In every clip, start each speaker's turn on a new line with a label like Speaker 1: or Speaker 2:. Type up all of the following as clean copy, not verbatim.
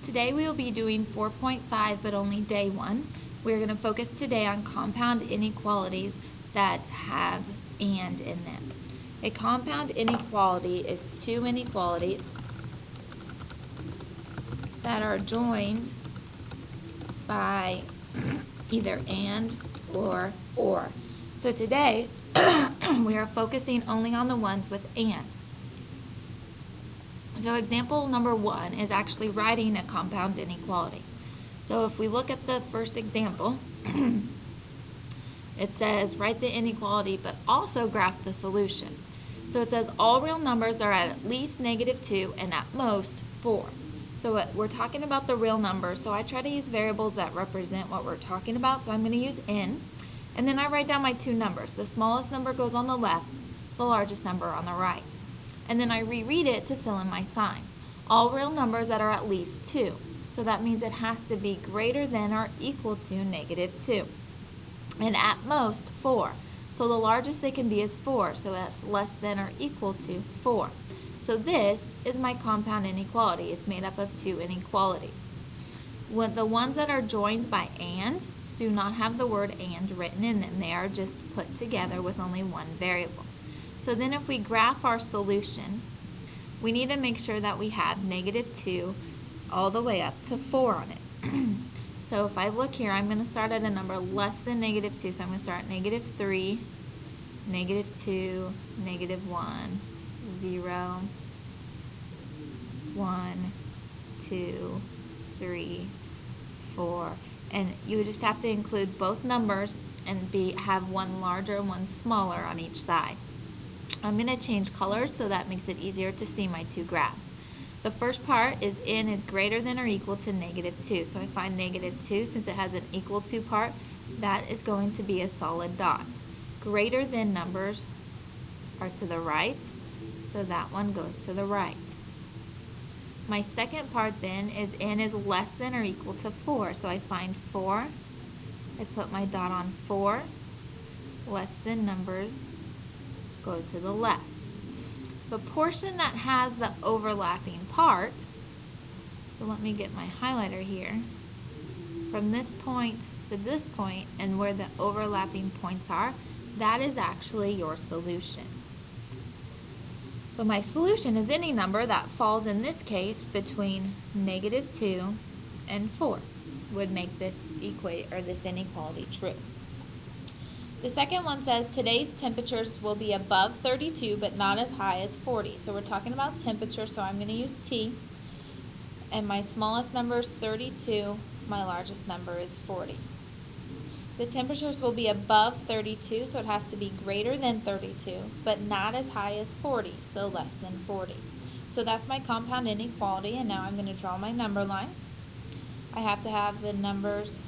Speaker 1: Today we will be doing 4.5, but only day one. We're going to focus today on compound inequalities that have and in them. A compound inequality is two inequalities that are joined by either and or or. So today we are focusing only on the ones with and. So example number one is actually writing a compound inequality. So if we look at the first example, it says write the inequality but also graph the solution. So it says all real numbers are at least -2 and at most 4. So we're talking about the real numbers, so I try to use variables that represent what we're talking about. So I'm going to use n, and then I write down my two numbers. The smallest number goes on the left, the largest number on the right. And then I reread it to fill in my signs. All real numbers that are at least 2. So that means it has to be greater than or equal to -2. And at most 4. So the largest they can be is 4, so that's less than or equal to 4. So this is my compound inequality. It's made up of two inequalities. When the ones that are joined by and do not have the word and written in them. They are just put together with only one variable. So then if we graph our solution, we need to make sure that we have -2 all the way up to 4 on it. So if I look here, I'm going to start at a number less than -2. So I'm going to start at -3, -2, -1, 0, 1, 2, 3, 4. And you just have to include both numbers and have one larger and one smaller on each side. I'm going to change colors so that makes it easier to see my two graphs. The first part is n is greater than or equal to -2. So I find -2, since it has an equal to part, that is going to be a solid dot. Greater than numbers are to the right, so that one goes to the right. My second part then is n is less than or equal to 4. So I find 4, I put my dot on 4, less than numbers go to the left. The portion that has the overlapping part, so let me get my highlighter here, from this point to this point and where the overlapping points are, that is actually your solution. So my solution is any number that falls in this case between -2 and 4 would make this inequality true. The second one says today's temperatures will be above 32 but not as high as 40. So we're talking about temperature, so I'm going to use T. And my smallest number is 32, my largest number is 40. The temperatures will be above 32, so it has to be greater than 32, but not as high as 40, so less than 40. So that's my compound inequality, and now I'm going to draw my number line. I have to have the numbers,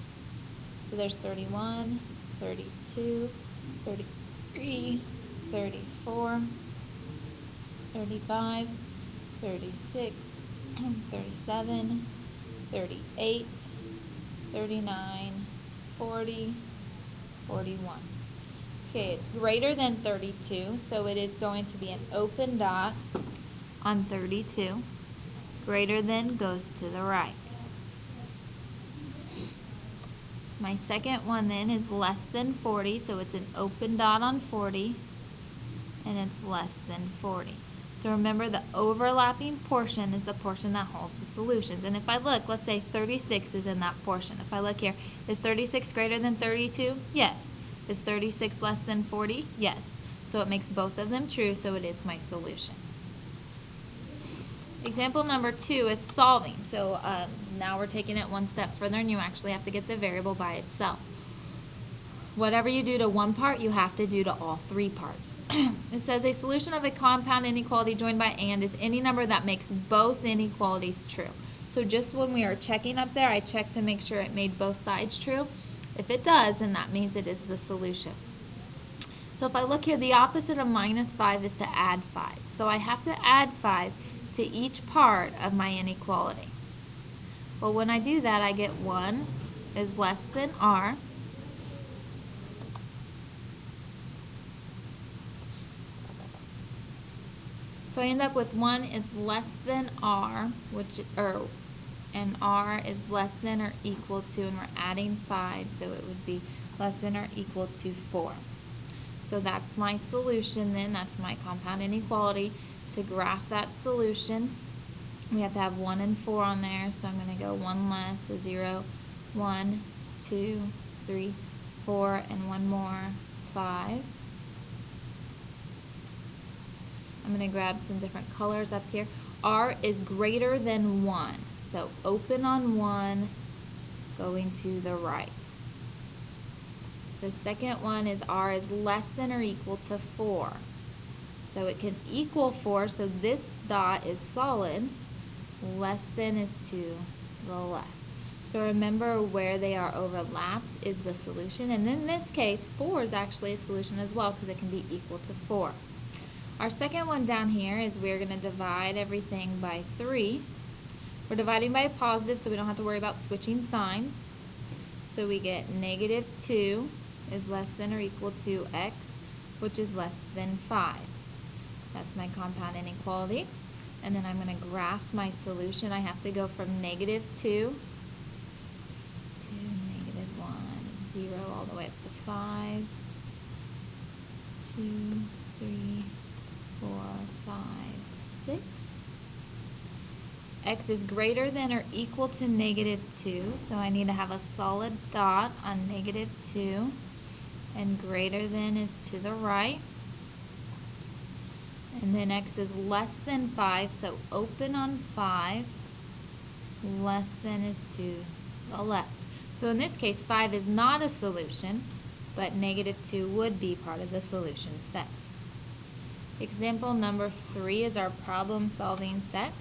Speaker 1: so there's 31, 32, 33, 34, 35, 36, 37, 38, 39, 40, 41. Okay, it's greater than 32, so it is going to be an open dot on 32. Greater than goes to the right. My second one then is less than 40, so it's an open dot on 40, and it's less than 40. So remember, the overlapping portion is the portion that holds the solutions. And if I look, let's say 36 is in that portion. If I look here, is 36 greater than 32? Yes. Is 36 less than 40? Yes. So it makes both of them true, so it is my solution. Example number 2 is solving. So now we're taking it one step further, and you actually have to get the variable by itself. Whatever you do to one part, you have to do to all three parts. It says a solution of a compound inequality joined by and is any number that makes both inequalities true. So just when we are checking up there, I check to make sure it made both sides true. If it does, then that means it is the solution. So if I look here, the opposite of -5 is to add 5. So I have to add 5 to each part of my inequality. Well, when I do that, I get 1 is less than r. So I end up with 1 is less than r, and r is less than or equal to, and we're adding 5, so it would be less than or equal to 4. So that's my solution then, that's my compound inequality. To graph that solution, we have to have 1 and 4 on there, so I'm going to go 1 less, so 0, 1, 2, 3, 4, and 1 more, 5. I'm going to grab some different colors up here. R is greater than 1, so open on 1, going to the right. The second one is R is less than or equal to 4. So it can equal 4, so this dot is solid. Less than is to the left. So remember where they are overlapped is the solution. And in this case, 4 is actually a solution as well because it can be equal to 4. Our second one down here is we're going to divide everything by 3. We're dividing by a positive, so we don't have to worry about switching signs. So we get negative 2 is less than or equal to x, which is less than 5. That's my compound inequality. And then I'm going to graph my solution. I have to go from negative 2 to negative 1, 0, all the way up to 5, 2, 3, 4, 5, 6. X is greater than or equal to negative 2, so I need to have a solid dot on negative 2, and greater than is to the right. And then x is less than 5, so open on 5, less than is to the left. So in this case, 5 is not a solution, but negative 2 would be part of the solution set. Example number 3 is our problem-solving set.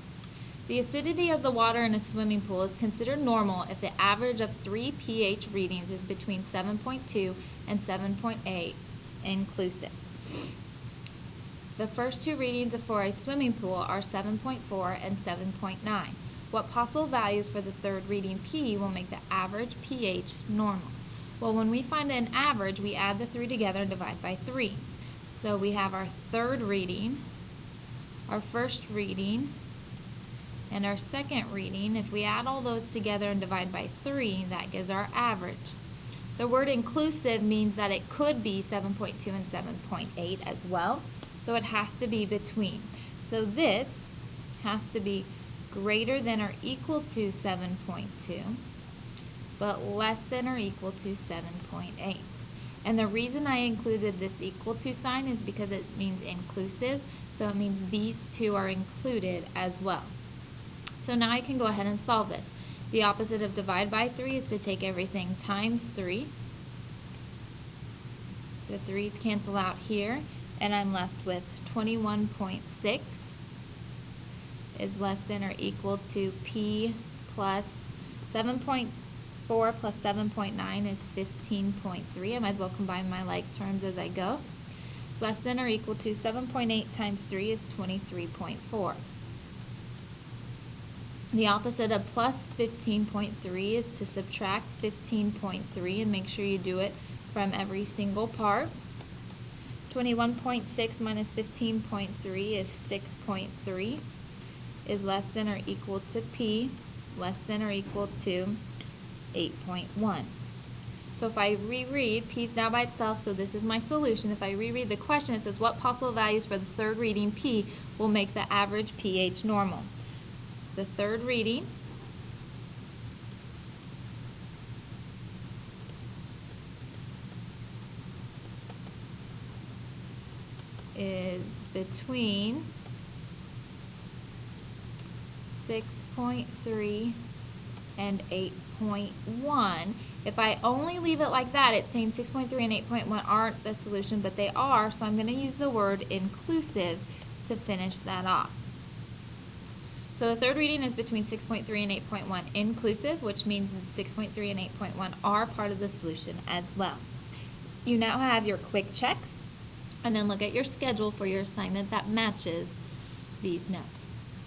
Speaker 1: The acidity of the water in a swimming pool is considered normal if the average of 3 pH readings is between 7.2 and 7.8 inclusive. The first 2 readings for a swimming pool are 7.4 and 7.9. What possible values for the third reading P will make the average pH normal? Well, when we find an average, we add the 3 together and divide by 3. So we have our third reading, our first reading, and our second reading. If we add all those together and divide by 3, that gives our average. The word inclusive means that it could be 7.2 and 7.8 as well. So it has to be between. So this has to be greater than or equal to 7.2, but less than or equal to 7.8. And the reason I included this equal to sign is because it means inclusive, so it means these two are included as well. So now I can go ahead and solve this. The opposite of divide by 3 is to take everything times 3. The 3's cancel out here, and I'm left with 21.6 is less than or equal to P plus 7.4 plus 7.9 is 15.3. I might as well combine my like terms as I go. It's less than or equal to 7.8 times 3 is 23.4. The opposite of plus 15.3 is to subtract 15.3, and make sure you do it from every single part. 21.6 minus 15.3 is 6.3, is less than or equal to P, less than or equal to 8.1. So if I reread, P is now by itself, so this is my solution. If I reread the question, it says, what possible values for the third reading P will make the average pH normal? The third reading is between 6.3 and 8.1. If I only leave it like that, it's saying 6.3 and 8.1 aren't the solution, but they are, so I'm going to use the word inclusive to finish that off. So the third reading is between 6.3 and 8.1 inclusive, which means 6.3 and 8.1 are part of the solution as well. You now have your quick checks, and then look at your schedule for your assignment that matches these notes.